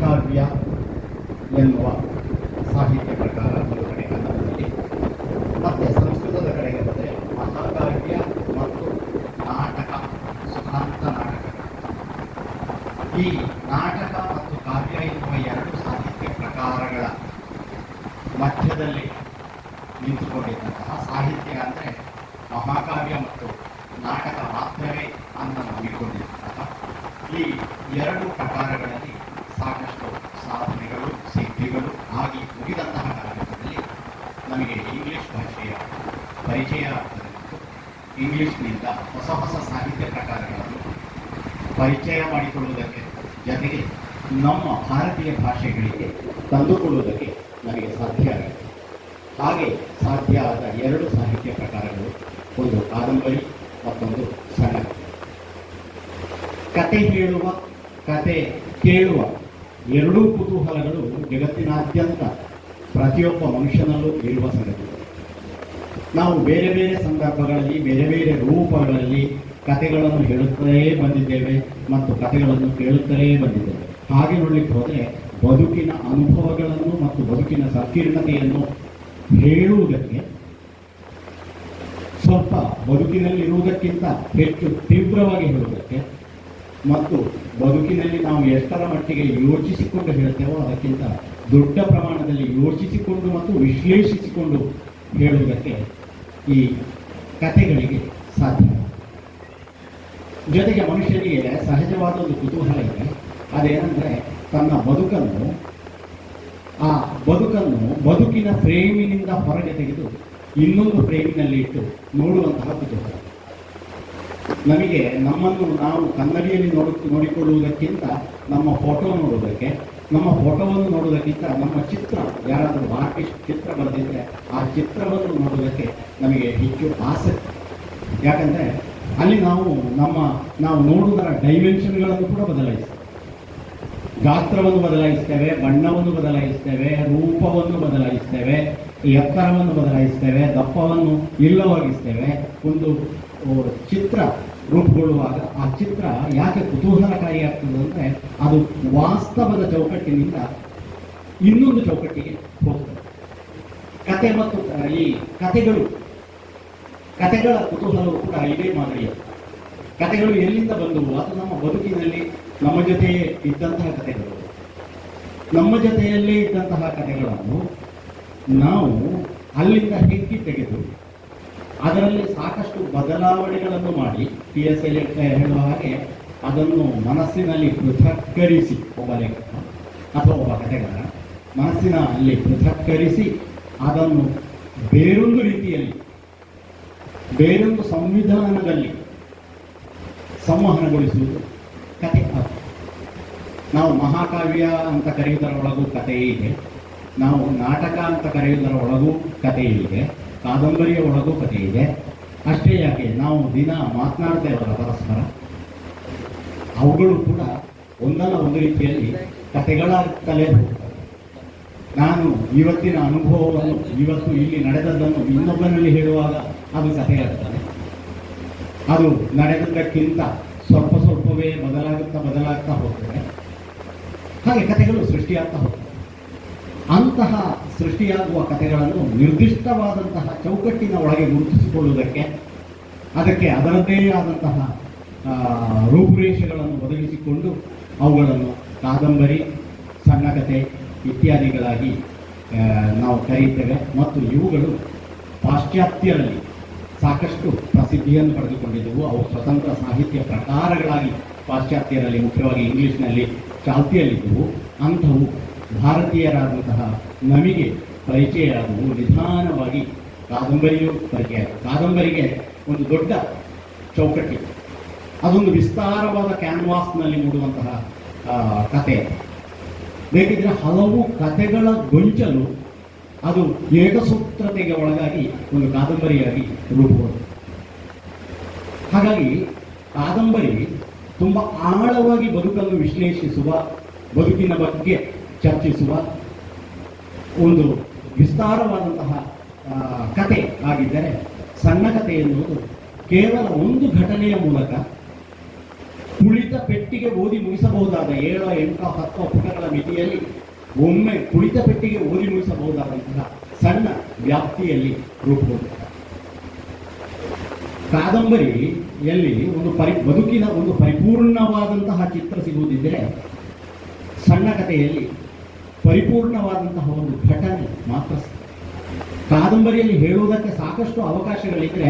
ಮಹಾಕಾವ್ಯ ಎನ್ನುವ ಸಾಹಿತ್ಯ ಪ್ರಕಾರ ಒಂದು ಕಡೆ ಕನ್ನಡದಲ್ಲಿ, ಮತ್ತು ಸಂಸ್ಕೃತದ ಕಡೆಗೆ ಬಂದರೆ ಮಹಾಕಾವ್ಯ ಮತ್ತು ನಾಟಕ, ಸುಖಾಂತ ನಾಟಕ. ಈ ನಾಟಕ ಮತ್ತು ಕಾವ್ಯ ಎನ್ನುವ ಎರಡು ಸಾಹಿತ್ಯ ಪ್ರಕಾರಗಳ ಮಧ್ಯದಲ್ಲಿ ನಿಂತುಕೊಂಡಿದ್ದಂತಹ ಸಾಹಿತ್ಯ ಅಂದರೆ ಮಹಾಕಾವ್ಯ ಮತ್ತು ನಾಟಕ ಮಾತ್ರವೇ ಅಂತ ನಂಬಿಕೊಂಡಿದ್ದಂತಹ ಈ ಎರಡು ಪ್ರಕಾರಗಳಲ್ಲಿ ಸಾಕಷ್ಟು ಸಾಧನೆಗಳು, ಸಿದ್ಧಿಗಳು ಆಗಿ ಮುಗಿದಂತಹ ಕಾಲಘಟ್ಟದಲ್ಲಿ ನಮಗೆ ಇಂಗ್ಲಿಷ್ ಭಾಷೆಯ ಪರಿಚಯ ಆಗ್ತದೆ. ಇಂಗ್ಲಿಷ್ನಿಂದ ಹೊಸ ಹೊಸ ಸಾಹಿತ್ಯ ಪ್ರಕಾರಗಳನ್ನು ಪರಿಚಯ ಮಾಡಿಕೊಳ್ಳುವುದಕ್ಕೆ ಜೊತೆಗೆ ನಮ್ಮ ಭಾರತೀಯ ಭಾಷೆಗಳಿಗೆ ತಂದುಕೊಳ್ಳುವುದಕ್ಕೆ ನಮಗೆ ಸಾಧ್ಯ ಆಗಿದೆ. ಹಾಗೆ ಸಾಧ್ಯ ಆದ ಎರಡು ಸಾಹಿತ್ಯ ಪ್ರಕಾರಗಳು, ಒಂದು ಕಾದಂಬರಿ, ಮತ್ತೊಂದು ಸಣ್ಣ ಕತೆ. ಹೇಳುವ, ಕತೆ ಕೇಳುವ ಎರಡೂ ಕುತೂಹಲಗಳು ಜಗತ್ತಿನಾದ್ಯಂತ ಪ್ರತಿಯೊಬ್ಬ ಮನುಷ್ಯನಲ್ಲೂ ಇರುವ ಸಂಗತಿ. ನಾವು ಬೇರೆ ಬೇರೆ ಸಂದರ್ಭಗಳಲ್ಲಿ, ಬೇರೆ ಬೇರೆ ರೂಪಗಳಲ್ಲಿ ಕತೆಗಳನ್ನು ಹೇಳುತ್ತಲೇ ಬಂದಿದ್ದೇವೆ ಮತ್ತು ಕತೆಗಳನ್ನು ಕೇಳುತ್ತಲೇ ಬಂದಿದ್ದೇವೆ. ಹಾಗೆ ನೋಡಲಿಕ್ಕೆ ಹೋದರೆ ಬದುಕಿನ ಅನುಭವಗಳನ್ನು ಮತ್ತು ಬದುಕಿನ ಸಂಕೀರ್ಣತೆಯನ್ನು ಹೇಳುವುದಕ್ಕೆ ಸ್ವಲ್ಪ ಬದುಕಿನಲ್ಲಿರುವುದಕ್ಕಿಂತ ಹೆಚ್ಚು ತೀವ್ರವಾಗಿ ಹೇಳುವುದಕ್ಕೆ ಮತ್ತು ಬದುಕಿನಲ್ಲಿ ನಾವು ಎಷ್ಟರ ಮಟ್ಟಿಗೆ ಯೋಚಿಸಿಕೊಂಡು ಹೇಳ್ತೇವೋ ಅದಕ್ಕಿಂತ ದೊಡ್ಡ ಪ್ರಮಾಣದಲ್ಲಿ ಯೋಚಿಸಿಕೊಂಡು ಮತ್ತು ವಿಶ್ಲೇಷಿಸಿಕೊಂಡು ಹೇಳುವುದಕ್ಕೆ ಈ ಕಥೆಗಳಿಗೆ ಸಾಧ್ಯ. ಜೊತೆಗೆ ಮನುಷ್ಯನಿಗೆ ಸಹಜವಾದ ಒಂದು ಕುತೂಹಲ ಇದೆ. ಅದೇನೆಂದರೆ ತನ್ನ ಬದುಕನ್ನು ಬದುಕಿನ ಫ್ರೇಮಿನಿಂದ ಹೊರಗೆ ತೆಗೆದು ಇನ್ನೊಂದು ಫ್ರೇಮಿನಲ್ಲಿ ಇಟ್ಟು ನೋಡುವಂತಹ ಕುತೂಹಲ. ನಮಗೆ ನಮ್ಮನ್ನು ನಾವು ಕನ್ನಡಿಯಲ್ಲಿ ನೋಡಿಕೊಳ್ಳುವುದಕ್ಕಿಂತ ನಮ್ಮ ಫೋಟೋ ನೋಡುವುದಕ್ಕೆ, ನಮ್ಮ ಫೋಟೋವನ್ನು ನೋಡುವುದಕ್ಕಿಂತ ನಮ್ಮ ಚಿತ್ರ, ಯಾರಾದರೂ ಆರ್ಟಿಸ್ಟ್ ಚಿತ್ರ ಬರೆದಿದ್ದರೆ ಆ ಚಿತ್ರವನ್ನು ನೋಡುವುದಕ್ಕೆ ನಮಗೆ ಹೆಚ್ಚು ಆಸಕ್ತಿ. ಯಾಕಂದರೆ ಅಲ್ಲಿ ನಾವು ನೋಡುವುದರ ಡೈಮೆನ್ಷನ್ಗಳನ್ನು ಕೂಡ ಬದಲಾಯಿಸ್ತೇವೆ. ಗಾತ್ರವನ್ನು ಬದಲಾಯಿಸ್ತೇವೆ, ಬಣ್ಣವನ್ನು ಬದಲಾಯಿಸ್ತೇವೆ, ರೂಪವನ್ನು ಬದಲಾಯಿಸ್ತೇವೆ, ಎತ್ತರವನ್ನು ಬದಲಾಯಿಸ್ತೇವೆ, ದಪ್ಪವನ್ನು ಇಲ್ಲವಾಗಿಸ್ತೇವೆ. ಒಂದು ಚಿತ್ರ ರೂಪುಗೊಳ್ಳುವಾಗ ಆ ಚಿತ್ರ ಯಾಕೆ ಕುತೂಹಲಕಾರಿಯಾಗ್ತದೆ ಅಂದರೆ ಅದು ವಾಸ್ತವದ ಚೌಕಟ್ಟಿನಿಂದ ಇನ್ನೊಂದು ಚೌಕಟ್ಟಿಗೆ ಹೋಗ್ತದೆ. ಕತೆ ಮತ್ತು ಈ ಕತೆಗಳ ಕುತೂಹಲವು ಕೂಡ ಇದೇ ಮಾದರಿಯ. ಕತೆಗಳು ಎಲ್ಲಿಂದ ಬಂದವು? ಅದು ನಮ್ಮ ಬದುಕಿನಲ್ಲಿ ನಮ್ಮ ಜೊತೆಯೇ ಇದ್ದಂತಹ ಕತೆಗಳು. ನಮ್ಮ ಜೊತೆಯಲ್ಲೇ ಇದ್ದಂತಹ ಕತೆಗಳನ್ನು ನಾವು ಅಲ್ಲಿಂದ ಹೆಕ್ಕಿ ತೆಗೆದು ಅದರಲ್ಲಿ ಸಾಕಷ್ಟು ಬದಲಾವಣೆಗಳನ್ನು ಮಾಡಿ, PS ಹೇಳುವ ಹಾಗೆ ಅದನ್ನು ಮನಸ್ಸಿನಲ್ಲಿ ಪೃಥಕ್ಕರಿಸಿ, ಒಬ್ಬ ಲೇಖಕ ಅಥವಾ ಒಬ್ಬ ಕತೆಗಾರ ಮನಸ್ಸಿನಲ್ಲಿ ಪೃಥಕ್ಕರಿಸಿ ಅದನ್ನು ಬೇರೊಂದು ರೀತಿಯಲ್ಲಿ, ಬೇರೊಂದು ಸಂವಿಧಾನದಲ್ಲಿ ಸಂವಹನಗೊಳಿಸುವುದು ಕತೆ. ನಾವು ಮಹಾಕಾವ್ಯ ಅಂತ ಕರೆಯುವುದರೊಳಗೂ ಕಥೆಯೇ ಇದೆ, ನಾವು ನಾಟಕ ಅಂತ ಕರೆಯುವುದರ ಒಳಗೂ ಕಥೆ ಇದೆ, ಕಾದಂಬರಿಯ ಒಳಗೂ ಕಥೆ ಇದೆ. ಅಷ್ಟೇ ಯಾಕೆ, ನಾವು ದಿನ ಮಾತನಾಡ್ತೇವಲ್ಲ ಪರಸ್ಪರ, ಅವುಗಳು ಕೂಡ ಒಂದಲ್ಲ ಒಂದು ರೀತಿಯಲ್ಲಿ ಕಥೆಗಳಾಗ್ತಲೇ ಹೋಗ್ತವೆ. ನಾನು ಇವತ್ತಿನ ಅನುಭವವನ್ನು, ಇವತ್ತು ಇಲ್ಲಿ ನಡೆದದ್ದನ್ನು ಇನ್ನೊಬ್ಬನಲ್ಲಿ ಹೇಳುವಾಗ ಅದು ಕಥೆಯಾಗ್ತದೆ. ಅದು ನಡೆದದ್ದಕ್ಕಿಂತ ಸ್ವಲ್ಪವೇ ಬದಲಾಗ್ತಾ ಹೋಗ್ತದೆ. ಹಾಗೆ ಕಥೆಗಳು ಸೃಷ್ಟಿಯಾಗ್ತಾ ಹೋಗ್ತವೆ. ಅಂತಹ ಸೃಷ್ಟಿಯಾಗುವ ಕಥೆಗಳನ್ನು ನಿರ್ದಿಷ್ಟವಾದಂತಹ ಚೌಕಟ್ಟಿನ ಒಳಗೆ ಗುರುತಿಸಿಕೊಳ್ಳುವುದಕ್ಕೆ, ಅದಕ್ಕೆ ಅದರದ್ದೇ ಆದಂತಹ ರೂಪುರೇಷೆಗಳನ್ನು ಒದಗಿಸಿಕೊಂಡು ಅವುಗಳನ್ನು ಕಾದಂಬರಿ, ಸಣ್ಣ ಕಥೆ ಇತ್ಯಾದಿಗಳಾಗಿ ನಾವು ಕರೆಯುತ್ತೇವೆ. ಮತ್ತು ಇವುಗಳು ಪಾಶ್ಚಾತ್ಯರಲ್ಲಿ ಸಾಕಷ್ಟು ಪ್ರಸಿದ್ಧಿಯನ್ನು ಪಡೆದುಕೊಂಡಿದ್ದವು. ಅವು ಸ್ವತಂತ್ರ ಸಾಹಿತ್ಯ ಪ್ರಕಾರಗಳಾಗಿ ಪಾಶ್ಚಾತ್ಯರಲ್ಲಿ, ಮುಖ್ಯವಾಗಿ ಇಂಗ್ಲಿಷ್ನಲ್ಲಿ ಚಾಲ್ತಿಯಲ್ಲಿದ್ದವು. ಅಂಥವು ಭಾರತೀಯರಾದಂತಹ ನಮಗೆ ಪರಿಚಯ ಆದವು. ನಿಧಾನವಾಗಿ ಕಾದಂಬರಿಯೂ ಪರಿಚಯ ಆಯಿತು. ಕಾದಂಬರಿಗೆ ಒಂದು ದೊಡ್ಡ ಚೌಕಟ್ಟಿ, ಅದೊಂದು ವಿಸ್ತಾರವಾದ ಕ್ಯಾನ್ವಾಸ್ನಲ್ಲಿ ಮೂಡುವಂತಹ ಕತೆ. ಬೇಕಿದ್ರೆ ಹಲವು ಕಥೆಗಳ ಗೊಂಚಲು ಅದು ಏಕಸೂತ್ರತೆಗೆ ಒಳಗಾಗಿ ಒಂದು ಕಾದಂಬರಿಯಾಗಿ ರೂಪುಗೊಂಡು. ಹಾಗಾಗಿ ಕಾದಂಬರಿ ತುಂಬ ಆಳವಾಗಿ ಬದುಕನ್ನು ವಿಶ್ಲೇಷಿಸುವ, ಬದುಕಿನ ಬಗ್ಗೆ ಚರ್ಚಿಸುವ ಒಂದು ವಿಸ್ತಾರವಾದಂತಹ ಕತೆ ಆಗಿದ್ದರೆ, ಸಣ್ಣ ಕತೆ ಎನ್ನುವುದು ಕೇವಲ ಒಂದು ಘಟನೆಯ ಮೂಲಕ ಕುಳಿತ ಕುಳಿತ ಪೆಟ್ಟಿಗೆ ಓದಿ ಮುಗಿಸಬಹುದಾದ 7, 8, 10 ಪುಟಗಳ ಮಿತಿಯಲ್ಲಿ ಒಮ್ಮೆ ಕುಳಿತ ಪೆಟ್ಟಿಗೆ ಓದಿ ಮುಗಿಸಬಹುದಾದಂತಹ ಸಣ್ಣ ವ್ಯಾಪ್ತಿಯಲ್ಲಿ ರೂಪುಗೊಳ್ಳುತ್ತದೆ. ಕಾದಂಬರಿಯಲ್ಲಿ ಬದುಕಿನ ಒಂದು ಪರಿಪೂರ್ಣವಾದಂತಹ ಚಿತ್ರ ಸಿಗುವುದಿದ್ದರೆ, ಸಣ್ಣ ಕಥೆಯಲ್ಲಿ ಪರಿಪೂರ್ಣವಾದಂತಹ ಒಂದು ಘಟನೆ ಮಾತ್ರ. ಕಾದಂಬರಿಯಲ್ಲಿ ಹೇಳುವುದಕ್ಕೆ ಸಾಕಷ್ಟು ಅವಕಾಶಗಳಿದ್ದರೆ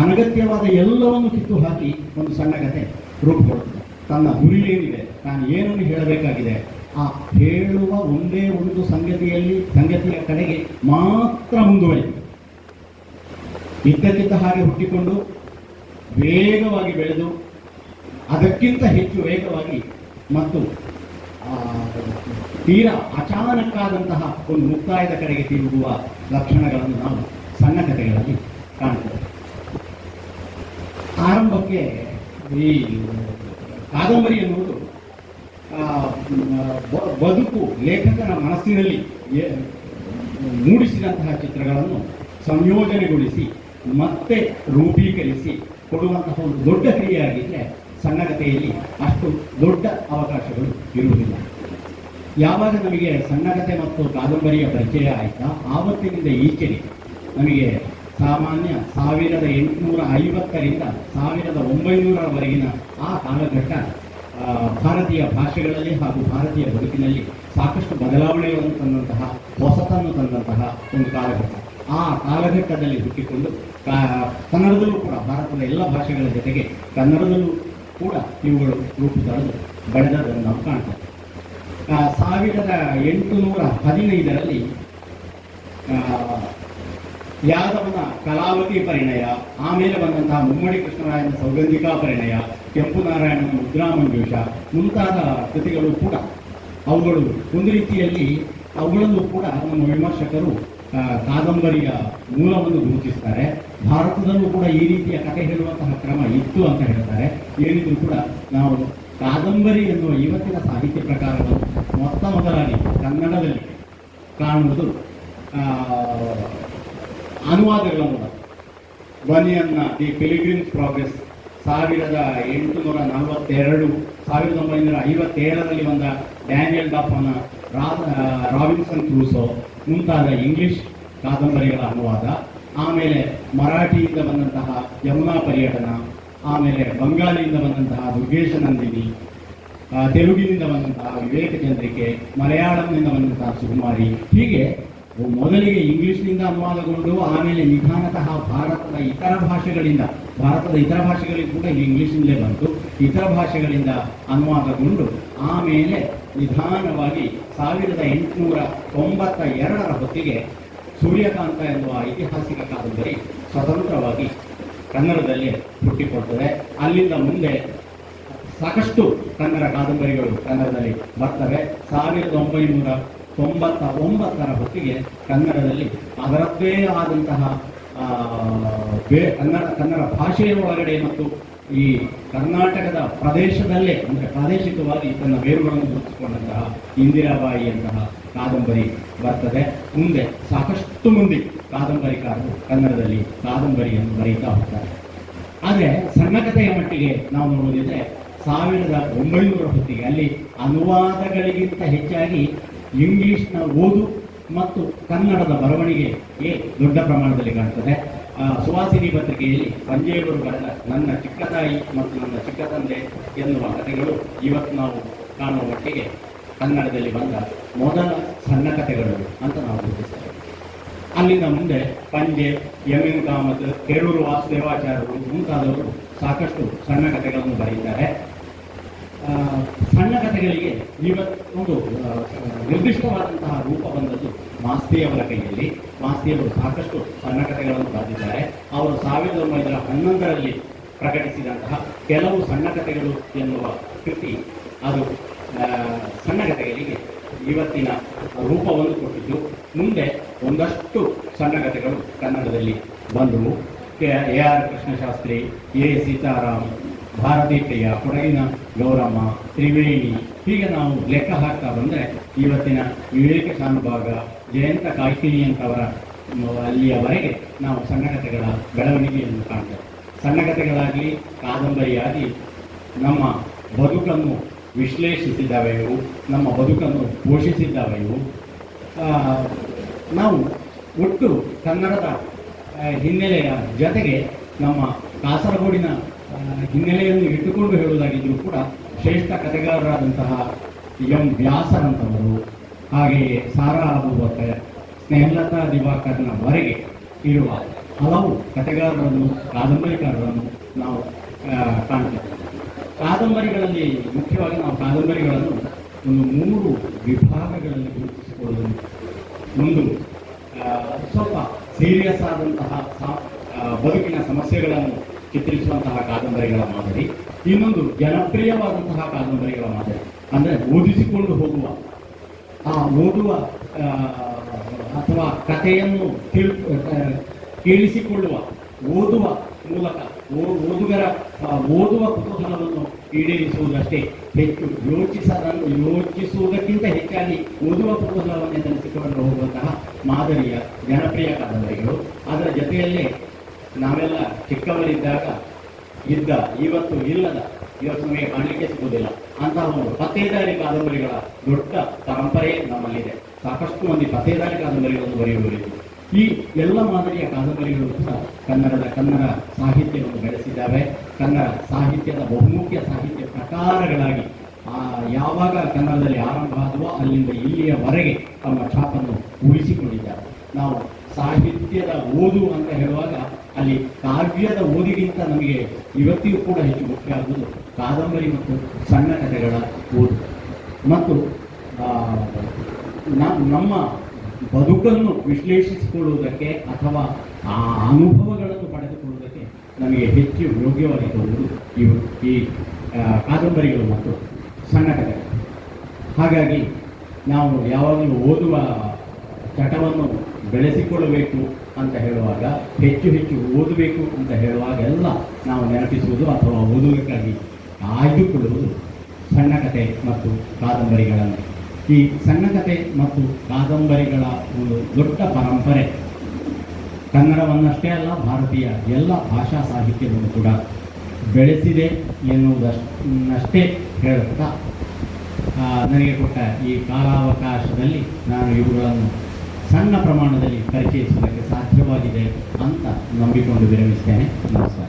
ಅನಗತ್ಯವಾದ ಎಲ್ಲವನ್ನು ಕಿತ್ತು ಹಾಕಿ ಒಂದು ಸಣ್ಣ ಕಥೆ ರೂಪುಗೊಳ್ಳುತ್ತದೆ. ತನ್ನ ಗುರಿ ಏನಿದೆ, ತಾನು ಏನನ್ನು ಹೇಳಬೇಕಾಗಿದೆ, ಆ ಹೇಳುವ ಒಂದೇ ಒಂದು ಸಂಗತಿಯ ಕಡೆಗೆ ಮಾತ್ರ ಮುಂದುವರಿಯುತ್ತದೆ. ಇದ್ದಕ್ಕಿದ್ದ ಹಾಗೆ ಹುಟ್ಟಿಕೊಂಡು ವೇಗವಾಗಿ ಬೆಳೆದು ಅದಕ್ಕಿಂತ ಹೆಚ್ಚು ವೇಗವಾಗಿ ಮತ್ತು ತೀರಾ ಅಚಾನಕ್ಕಾದಂತಹ ಒಂದು ಮುಕ್ತಾಯದ ಕಡೆಗೆ ತಿರುಗುವ ಲಕ್ಷಣಗಳನ್ನು ನಾವು ಸಣ್ಣ ಕಥೆಗಳಲ್ಲಿ ಕಾಣ್ತೇವೆ. ಆರಂಭಕ್ಕೆ ಈ ಕಾದಂಬರಿ ಎನ್ನುವುದು ಬದುಕು ಲೇಖಕನ ಮನಸ್ಸಿನಲ್ಲಿ ಮೂಡಿಸಿದಂತಹ ಚಿತ್ರಗಳನ್ನು ಸಂಯೋಜನೆಗೊಳಿಸಿ ಮತ್ತೆ ರೂಪೀಕರಿಸಿ ಕೊಡುವಂತಹ ಒಂದು ದೊಡ್ಡ ಕ್ರಿಯೆಯಾಗಿದ್ದರೆ, ಸಣ್ಣ ಕಥೆಯಲ್ಲಿ ಅಷ್ಟು ದೊಡ್ಡ ಅವಕಾಶಗಳು ಇರುವುದಿಲ್ಲ. ಯಾವಾಗ ನಮಗೆ ಸಣ್ಣ ಕಥೆ ಮತ್ತು ಕಾದಂಬರಿಯ ಪರಿಚಯ ಆಯಿತಾ, ಆವತ್ತಿನಿಂದ ಈಚೆಗೆ ನಮಗೆ ಸಾಮಾನ್ಯ 1850ರಿಂದ 1900ರವರೆಗಿನ ಆ ಕಾಲಘಟ್ಟ ಭಾರತೀಯ ಭಾಷೆಗಳಲ್ಲಿ ಹಾಗೂ ಭಾರತೀಯ ಬದುಕಿನಲ್ಲಿ ಸಾಕಷ್ಟು ಬದಲಾವಣೆಗಳನ್ನು ತಂದಂತಹ, ಹೊಸತನ್ನು ತಂದಂತಹ ಒಂದು ಕಾಲಘಟ್ಟ. ಆ ಕಾಲಘಟ್ಟದಲ್ಲಿ ಹುಟ್ಟಿಕೊಂಡು ಕನ್ನಡದಲ್ಲೂ ಕೂಡ, ಭಾರತದ ಎಲ್ಲ ಭಾಷೆಗಳ ಜೊತೆಗೆ ಕನ್ನಡದಲ್ಲೂ ಕೂಡ ಇವುಗಳು ರೂಪುತಳೆದು ಬೆಳೆದದನ್ನು ನಾವು ಕಾಣ್ತೇವೆ. 1815ರಲ್ಲಿ ಯಾದವನ ಕಲಾವತಿ ಪರಿಣಯ, ಆಮೇಲೆ ಬಂದಂತಹ ಮುಮ್ಮಡಿ ಕೃಷ್ಣರಾಯನ ಸೌಗಂಧಿಕಾ ಪರಿಣಯ, ಕೆಂಪು ನಾರಾಯಣನ ಮುದ್ರಾಮಂಜೂಷ ಮುಂತಾದ ಕೃತಿಗಳು ಕೂಡ ಅವುಗಳು ಒಂದು ರೀತಿಯಲ್ಲಿ ಅವುಗಳನ್ನು ಕೂಡ ನಮ್ಮ ವಿಮರ್ಶಕರು ಕಾದಂಬರಿಯ ಮೂಲವನ್ನು ಗುರುತಿಸ್ತಾರೆ. ಭಾರತದಲ್ಲೂ ಕೂಡ ಈ ರೀತಿಯ ಕಥೆ ಹೇಳುವಂತಹ ಕ್ರಮ ಇತ್ತು ಅಂತ ಹೇಳ್ತಾರೆ. ಏನಿದ್ರು ಕೂಡ ನಾವು ಕಾದಂಬರಿ ಎನ್ನುವ ಇವತ್ತಿನ ಸಾಹಿತ್ಯ ಪ್ರಕಾರವನ್ನು ಮೊತ್ತ ಮೊದಲಾಗಿ ಕನ್ನಡದಲ್ಲಿ ಕಾಣುವುದು ಅನುವಾದಗಳ ಮೂಲಕ. ಬನಿಯನ್ನ ದಿ ಪಿಲಿಗ್ರಿಮ್ಸ್ ಪ್ರೋಗ್ರೆಸ್ 1957ರಲ್ಲಿ ಬಂದ ಡ್ಯಾನಿಯಲ್ ಡಾಫನ ರಾಬಿನ್ಸನ್ ಕ್ರೂಸೋ ಮುಂತಾದ ಇಂಗ್ಲಿಷ್ ಕಾದಂಬರಿಗಳ ಅನುವಾದ, ಆಮೇಲೆ ಮರಾಠಿಯಿಂದ ಬಂದಂತಹ ಯಮುನಾ ಪರ್ಯಟನ, ಆಮೇಲೆ ಬಂಗಾಳಿಯಿಂದ ಬಂದಂತಹ ದುರ್ಗೇಶ ನಂದಿನಿ, ತೆಲುಗಿನಿಂದ ಬಂದಂತಹ ವಿವೇಕ ಚಂದ್ರಿಕೆ, ಮಲಯಾಳಂನಿಂದ ಬಂದಂತಹ ಸುಕುಮಾರಿ, ಹೀಗೆ ಮೊದಲಿಗೆ ಇಂಗ್ಲಿಷ್ನಿಂದ ಅನುವಾದಗೊಂಡು ಆಮೇಲೆ ನಿಧಾನತಃ ಭಾರತದ ಇತರ ಭಾಷೆಗಳಿಗೆ ಕೂಡ ಇಲ್ಲಿ ಇಂಗ್ಲಿಷ್ನಿಂದಲೇ ಬಂತು. ಇತರ ಭಾಷೆಗಳಿಂದ ಅನುವಾದಗೊಂಡು ಆಮೇಲೆ ನಿಧಾನವಾಗಿ 1892ರ ಹೊತ್ತಿಗೆ ಸೂರ್ಯಕಾಂತ ಎನ್ನುವ ಐತಿಹಾಸಿಕ ಕಾದಂಬರಿ ಸ್ವತಂತ್ರವಾಗಿ ಕನ್ನಡದಲ್ಲಿ ಹುಟ್ಟಿಕೊಳ್ತದೆ. ಅಲ್ಲಿಂದ ಮುಂದೆ ಸಾಕಷ್ಟು ಕನ್ನಡ ಕಾದಂಬರಿಗಳು ಕನ್ನಡದಲ್ಲಿ ಬರ್ತವೆ. 1999ರ ಹೊತ್ತಿಗೆ ಕನ್ನಡದಲ್ಲಿ ಅದರದ್ದೇ ಆದಂತಹ ಕನ್ನಡ ಭಾಷೆಯ ಒಳಗಡೆ ಮತ್ತು ಈ ಕರ್ನಾಟಕದ ಪ್ರದೇಶದಲ್ಲೇ ಅಂದರೆ ಪ್ರಾದೇಶಿಕವಾಗಿ ತನ್ನ ಬೇರುಗಳನ್ನು ಗುರುತಿಸಿಕೊಂಡಂತಹ ಇಂದಿರಾಬಾಯಿಯಂತಹ ಕಾದಂಬರಿ ಬರ್ತದೆ. ಮುಂದೆ ಸಾಕಷ್ಟು ಮಂದಿ ಕಾದಂಬರಿಕಾರರು ಕನ್ನಡದಲ್ಲಿ ಕಾದಂಬರಿಯನ್ನು ಬರೀತಾ ಹೋಗ್ತಾರೆ. ಆದರೆ ಸಣ್ಣ ಕಥೆಯ ಮಟ್ಟಿಗೆ ನಾವು ನೋಡೋದಿದ್ರೆ 1900ರ ಹೊತ್ತಿಗೆ ಅಲ್ಲಿ ಅನುವಾದಗಳಿಗಿಂತ ಹೆಚ್ಚಾಗಿ ಇಂಗ್ಲಿಷ್ನ ಓದು ಮತ್ತು ಕನ್ನಡದ ಬರವಣಿಗೆ ದೊಡ್ಡ ಪ್ರಮಾಣದಲ್ಲಿ ಕಾಣ್ತದೆ. ಸುವಾಸಿನಿ ಪತ್ರಿಕೆಯಲ್ಲಿ ಪಂಜೇವರು ಬರೆದ ನನ್ನ ಚಿಕ್ಕ ತಾಯಿ ಮತ್ತು ನನ್ನ ಚಿಕ್ಕ ತಂದೆ ಎನ್ನುವ ಕಥೆಗಳು ಇವತ್ತು ನಾವು ಕಾಣುವ ಮಟ್ಟಿಗೆ ಕನ್ನಡದಲ್ಲಿ ಬಂದ ಮೊದಲ ಸಣ್ಣ ಕಥೆಗಳು ಅಂತ ನಾವು ಗುರುತಿಸ್ತೇವೆ. ಅಲ್ಲಿಂದ ಮುಂದೆ ಪಂಜೆ, ಎಂ ಕಾಮತ್, ಕೇರೂರು ವಾಸುದೇವಾಚಾರ್ಯರು ಮುಂತಾದವರು ಸಾಕಷ್ಟು ಸಣ್ಣ ಕಥೆಗಳನ್ನು ಬರೆದಿದ್ದಾರೆ. ಸಣ್ಣ ಕಥೆಗಳಿಗೆ ಇವತ್ತೊಂದು ನಿರ್ದಿಷ್ಟವಾದಂತಹ ರೂಪ ಬಂದದ್ದು ಮಾಸ್ತಿಯವರ ಕೈಯಲ್ಲಿ. ಮಾಸ್ತಿಯವರು ಸಾಕಷ್ಟು ಸಣ್ಣ ಕಥೆಗಳನ್ನು ಬರೆದಿದ್ದಾರೆ. ಅವರು 1911ರಲ್ಲಿ ಪ್ರಕಟಿಸಿದಂತಹ ಕೆಲವು ಸಣ್ಣ ಕಥೆಗಳು ಎನ್ನುವ ಕೃತಿ, ಅದು ಸಣ್ಣ ಕಥೆಗಳಿಗೆ ಇವತ್ತಿನ ರೂಪವನ್ನು ಕೊಟ್ಟಿದ್ದು. ಮುಂದೆ ಒಂದಷ್ಟು ಸಣ್ಣ ಕಥೆಗಳು ಕನ್ನಡದಲ್ಲಿ ಬಂದವು. AR ಕೃಷ್ಣಶಾಸ್ತ್ರಿ, A ಸೀತಾರಾಮ್, ಭಾರತೀ ಪ್ರಿಯ, ಕೊಡಗಿನ ಗೌರಮ್ಮ, ತ್ರಿವೇಣಿ, ಹೀಗೆ ನಾವು ಲೆಕ್ಕ ಹಾಕ್ತಾ ಬಂದರೆ ಇವತ್ತಿನ ವಿವೇಕ ಶಾನುಭಾಗ, ಜಯಂತ ಕಾಯ್ಕಿಣಿಯಂಥವರ ಅಲ್ಲಿಯವರೆಗೆ ನಾವು ಸಣ್ಣ ಕಥೆಗಳ ಬೆಳವಣಿಗೆಯನ್ನು ಕಾಣ್ತೇವೆ. ಸಣ್ಣ ಕಥೆಗಳಾಗಲಿ ಕಾದಂಬರಿಯಾಗಿ ನಮ್ಮ ಬದುಕನ್ನು ವಿಶ್ಲೇಷಿಸಿದವೆಯು, ನಮ್ಮ ಬದುಕನ್ನು ಪೋಷಿಸಿದ್ದವೆಯು. ನಾವು ಒಟ್ಟು ಕನ್ನಡದ ಹಿನ್ನೆಲೆಯ ಜೊತೆಗೆ ನಮ್ಮ ಕಾಸರಗೋಡಿನ ಹಿನ್ನೆಲೆಯನ್ನು ಇಟ್ಟುಕೊಂಡು ಹೇಳುವುದಾಗಿದ್ದರೂ ಕೂಡ ಶ್ರೇಷ್ಠ ಕಥೆಗಾರರಾದಂತಹ ಎಂ ವ್ಯಾಸರಂತವರು, ಹಾಗೆಯೇ ಸಾರಾ ಅಬೂಬಕರ್, ಸ್ನೇಹಲತಾ ದಿವಾಕರ್ನವರೆಗೆ ಇರುವ ಹಲವು ಕಥೆಗಾರರನ್ನು, ಕಾದಂಬರಿಕಾರರನ್ನು ನಾವು ಕಾಣ್ತೇವೆ. ಕಾದಂಬರಿಗಳಲ್ಲಿ ಮುಖ್ಯವಾಗಿ ನಾವು ಕಾದಂಬರಿಗಳನ್ನು ಒಂದು 3 ವಿಭಾಗಗಳಲ್ಲಿ ಗುರುತಿಸಿಕೊಳ್ಳುವುದು. ಒಂದು ಸ್ವಲ್ಪ ಸೀರಿಯಸ್ ಆದಂತಹ ಬದುಕಿನ ಸಮಸ್ಯೆಗಳನ್ನು ಚಿತ್ರಿಸುವಂತಹ ಕಾದಂಬರಿಗಳ ಮಾದರಿ, ಇನ್ನೊಂದು ಜನಪ್ರಿಯವಾದಂತಹ ಕಾದಂಬರಿಗಳ ಮಾದರಿ, ಅಂದರೆ ಓದಿಸಿಕೊಂಡು ಹೋಗುವ, ಆ ಓದುವ ಅಥವಾ ಕಥೆಯನ್ನು ಕೇಳಿಸಿಕೊಳ್ಳುವ, ಓದುವ ಮೂಲಕ ಓದುಗರ ಓದುವ ಕುತೂಹಲವನ್ನು ಈಡೇರಿಸುವುದಷ್ಟೇ ಹೆಚ್ಚು, ಯೋಚಿಸುವುದಕ್ಕಿಂತ ಹೆಚ್ಚಾಗಿ ಓದುವ ಕುತೂಹಲವನ್ನೇ ತರಿಸಿಕೊಂಡು ಹೋಗುವಂತಹ ಮಾದರಿಯ ಜನಪ್ರಿಯ ಕಾದಂಬರಿಗಳು. ಅದರ ಜೊತೆಯಲ್ಲೇ ನಾವೆಲ್ಲ ಚಿಕ್ಕವರಿದ್ದಾಗ ಇದ್ದ, ಇವತ್ತು ಇಲ್ಲದ, ಇವತ್ತು ನಮಗೆ ಕಾಣಲಿಕ್ಕೆ ಸಿಗುವುದಿಲ್ಲ ಅಂತಹ ಒಂದು ಪತ್ತೇದಾರಿ ಕಾದಂಬರಿಗಳ ದೊಡ್ಡ ಪರಂಪರೆ ನಮ್ಮಲ್ಲಿದೆ. ಸಾಕಷ್ಟು ಮಂದಿ ಪತ್ತೇದಾರಿ ಕಾದಂಬರಿಗಳನ್ನು ಬರೆಯುವವರಿದ್ದು. ಈ ಎಲ್ಲ ಮಾದರಿಯ ಕಾದಂಬರಿಗಳು ಕೂಡ ಕನ್ನಡ ಸಾಹಿತ್ಯವನ್ನು ಬೆಳೆಸಿದ್ದಾವೆ. ಕನ್ನಡ ಸಾಹಿತ್ಯದ ಬಹುಮುಖ್ಯ ಸಾಹಿತ್ಯ ಪ್ರಕಾರಗಳಾಗಿ ಯಾವಾಗ ಕನ್ನಡದಲ್ಲಿ ಆರಂಭ ಆದವೋ ಅಲ್ಲಿಂದ ಇಲ್ಲಿಯವರೆಗೆ ತಮ್ಮ ಛಾಪನ್ನು ಉಳಿಸಿಕೊಂಡಿದ್ದಾರೆ. ನಾವು ಸಾಹಿತ್ಯದ ಓದು ಅಂತ ಹೇಳುವಾಗ ಅಲ್ಲಿ ಕಾವ್ಯದ ಓದಿಗಿಂತ ನಮಗೆ ಇವತ್ತಿಗೂ ಕೂಡ ಹೆಚ್ಚು ಮುಖ್ಯ ಆಗುವುದು ಕಾದಂಬರಿ ಮತ್ತು ಸಣ್ಣ ಕಥೆಗಳ ಓದು. ಮತ್ತು ನಮ್ಮ ಬದುಕನ್ನು ವಿಶ್ಲೇಷಿಸಿಕೊಳ್ಳುವುದಕ್ಕೆ ಅಥವಾ ಆ ಅನುಭವಗಳನ್ನು ಪಡೆದುಕೊಳ್ಳುವುದಕ್ಕೆ ನಮಗೆ ಹೆಚ್ಚು ಯೋಗ್ಯವಾಗಿರುವುದು ಈ ಕಾದಂಬರಿಗಳು ಮತ್ತು ಸಣ್ಣ ಕಥೆಗಳು. ಹಾಗಾಗಿ ನಾವು ಯಾವಾಗಲೂ ಓದುವ ಚಟವನ್ನು ಬೆಳೆಸಿಕೊಳ್ಳಬೇಕು ಅಂತ ಹೇಳುವಾಗ, ಹೆಚ್ಚು ಓದಬೇಕು ಅಂತ ಹೇಳುವಾಗ ಎಲ್ಲ ನಾವು ನೆನಪಿಸುವುದು ಅಥವಾ ಓದುವುದಕ್ಕಾಗಿ ಆಯ್ದುಕೊಳ್ಳುವುದು ಸಣ್ಣ ಕಥೆ ಮತ್ತು ಕಾದಂಬರಿಗಳನ್ನು. ಈ ಸಣ್ಣ ಕಥೆ ಮತ್ತು ಕಾದಂಬರಿಗಳ ಒಂದು ದೊಡ್ಡ ಪರಂಪರೆ ಕನ್ನಡವನ್ನಷ್ಟೇ ಅಲ್ಲ, ಭಾರತೀಯ ಎಲ್ಲ ಭಾಷಾ ಸಾಹಿತ್ಯವನ್ನು ಕೂಡ ಬೆಳೆಸಿದೆ ಎನ್ನುವುದಷ್ಟೇ ಹೇಳುತ್ತಾ ನನಗೆ ಕೊಟ್ಟ ಈ ಕಾಲಾವಕಾಶದಲ್ಲಿ ನಾನು ಇವುಗಳನ್ನು ಸಣ್ಣ ಪ್ರಮಾಣದಲ್ಲಿ ಪರಿಚಯಿಸುವುದಕ್ಕೆ ಸಾಧ್ಯವಾಗಿದೆ ಅಂತ ನಂಬಿಕೊಂಡು ವಿರಮಿಸ್ತೇನೆ. ನಮಸ್ಕಾರ.